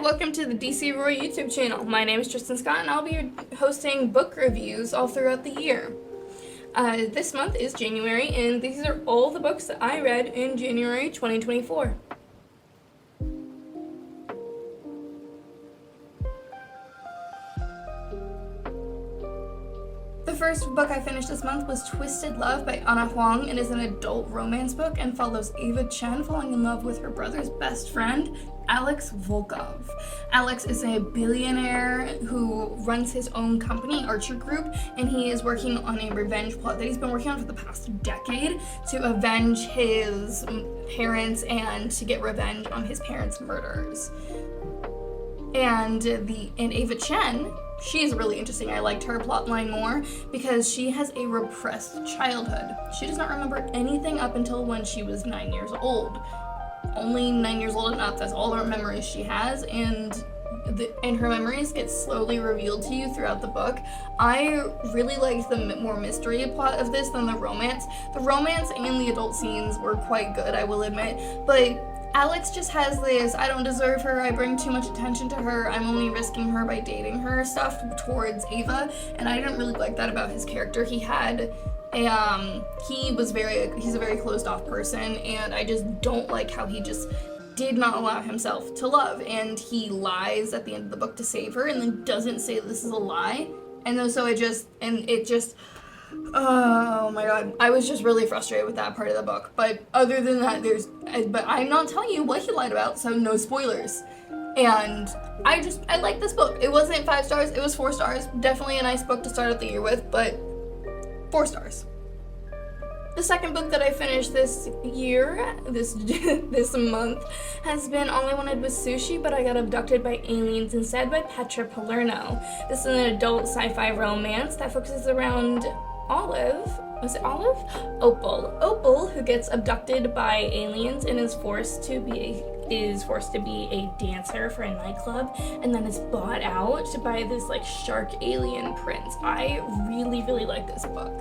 welcome to the DC Roy YouTube channel. My name is Tristyn Scott and I'll be hosting book reviews all throughout the year. This month is January and these are all the books that I read in January 2024. The first book I finished this month was Twisted Love by Huang. It is an adult romance book and follows Ava Chen falling in love with her brother's best friend, Alex Volkov. Alex is a billionaire who runs his own company, Archer Group, and he is working on a revenge plot that he's been working on for the past decade to avenge his parents and to get revenge on his parents' murders. And Ava Chen, she's really interesting. I liked her plotline more because she has a repressed childhood. She does not remember anything up until when she was 9 years old. Only 9 years old and up, that's all her memories she has, and her memories get slowly revealed to you throughout the book. I really liked the more mystery plot of this than the romance. The romance and the adult scenes were quite good, I will admit, but Alex just has this, I don't deserve her, I bring too much attention to her, I'm only risking her by dating her stuff towards Ava, and I didn't really like that about his character. He's a very closed off person, and I just don't like how he just did not allow himself to love, and he lies at the end of the book to save her, and then doesn't say this is a lie, and then so oh my god, I was just really frustrated with that part of the book. But other than that, but I'm not telling you what he lied about, so no spoilers. And I like this book. It wasn't 5 stars, it was 4 stars. Definitely a nice book to start out the year with, but 4 stars. The second book that I finished this year, this month, has been All I Wanted Was Sushi, but I got abducted by aliens instead by Petra Palerno. This is an adult sci-fi romance that focuses around Opal, who gets abducted by aliens and is forced to be a dancer for a nightclub, and then is bought out by this shark alien prince. I really like this book.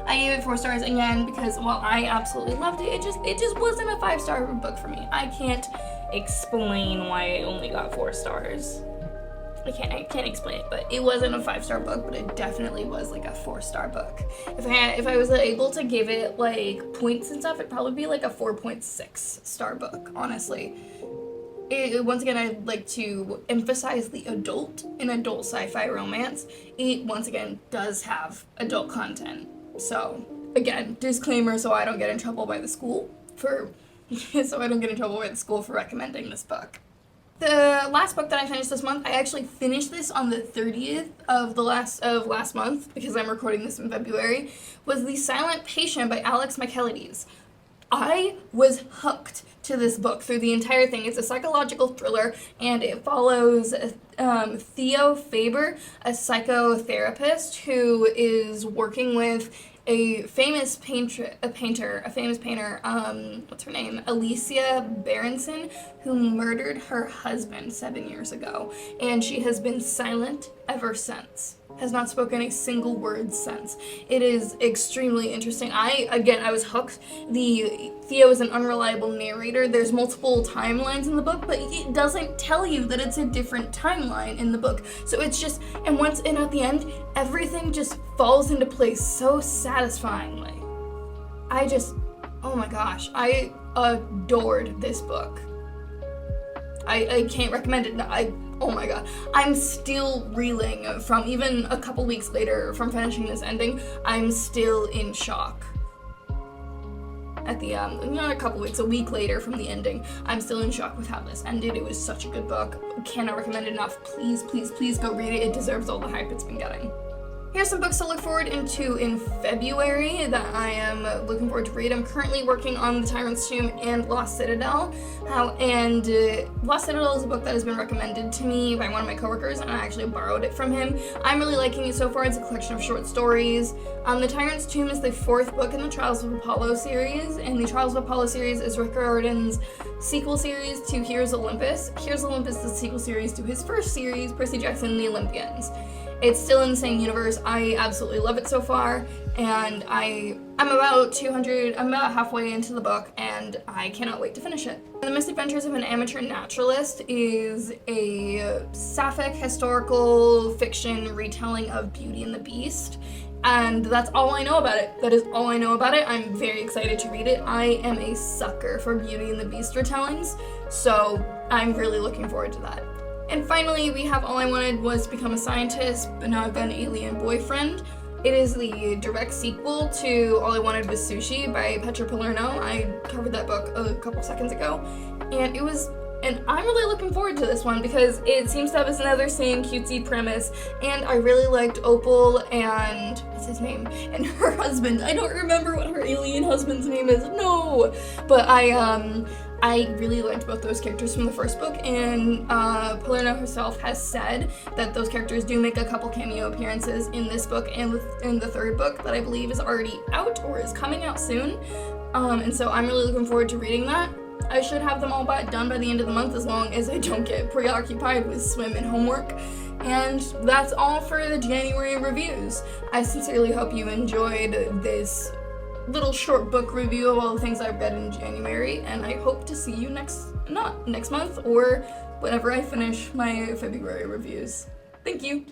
I gave it 4 stars again because while I absolutely loved it, it just wasn't a 5-star book for me. I can't explain why I only got 4 stars. I can't explain it, but it wasn't a 5-star book, but it definitely was a 4-star book. If I was able to give it points and stuff, it'd probably be a 4.6 star book, honestly. Once again, I'd like to emphasize the adult in adult sci-fi romance. It once again does have adult content. So again, disclaimer, so I don't get in trouble by the school for recommending this book. The last book that I finished this month, I actually finished this on the 30th of last month, because I'm recording this in February, was The Silent Patient by Michaelides. I was hooked to this book through the entire thing. It's a psychological thriller, and it follows Theo Faber, a psychotherapist who is working with a famous painter, what's her name? Alicia Berenson, who murdered her husband 7 years ago, and she has been silent ever since. Has not spoken a single word since. It is extremely interesting. I was hooked. Theo is an unreliable narrator. There's multiple timelines in the book, but it doesn't tell you that it's a different timeline in the book. So it's just, and at the end, everything just falls into place so satisfyingly. Oh my gosh, I adored this book. I can't recommend it. Oh my god, I'm still reeling from even a couple weeks later from finishing this ending. I'm still in shock. At the not a couple weeks, a week later from the ending, I'm still in shock with how this ended. It was such a good book. Cannot recommend it enough. Please go read it. It deserves all the hype it's been getting. Here's some books to look forward into in February that I am looking forward to read. I'm currently working on The Tyrant's Tomb and Lost Citadel. Lost Citadel is a book that has been recommended to me by one of my coworkers, and I actually borrowed it from him. I'm really liking it so far. It's a collection of short stories. The Tyrant's Tomb is the 4th book in the Trials of Apollo series, and the Trials of Apollo series is Rick Riordan's sequel series to Here's Olympus. Here's Olympus is the sequel series to his first series, Percy Jackson and the Olympians. It's still in the same universe. I absolutely love it so far, and I I'm about halfway into the book, and I cannot wait to finish it. The Misadventures of an Amateur Naturalist is a sapphic historical fiction retelling of Beauty and the Beast, and that's all I know about it. That is all I know about it. I'm very excited to read it. I am a sucker for Beauty and the Beast retellings, so I'm really looking forward to that. And finally, we have All I Wanted Was to Become a Scientist, but Now I've Got an Alien Boyfriend. It is the direct sequel to All I Wanted Was Sushi by Petra Palerno. I covered that book a couple seconds ago, and I'm really looking forward to this one because it seems to have another same cutesy premise, and I really liked Opal and, what's his name? And her husband. I don't remember what her alien husband's name is. No! But I really liked both those characters from the first book, and Palerno herself has said that those characters do make a couple cameo appearances in this book and in the third book that I believe is already out or is coming out soon. And so I'm really looking forward to reading that. I should have them all done by the end of the month as long as I don't get preoccupied with swim and homework. And that's all for the January reviews. I sincerely hope you enjoyed this little short book review of all the things I've read in January, and I hope to see you next month or whenever I finish my February reviews. Thank you.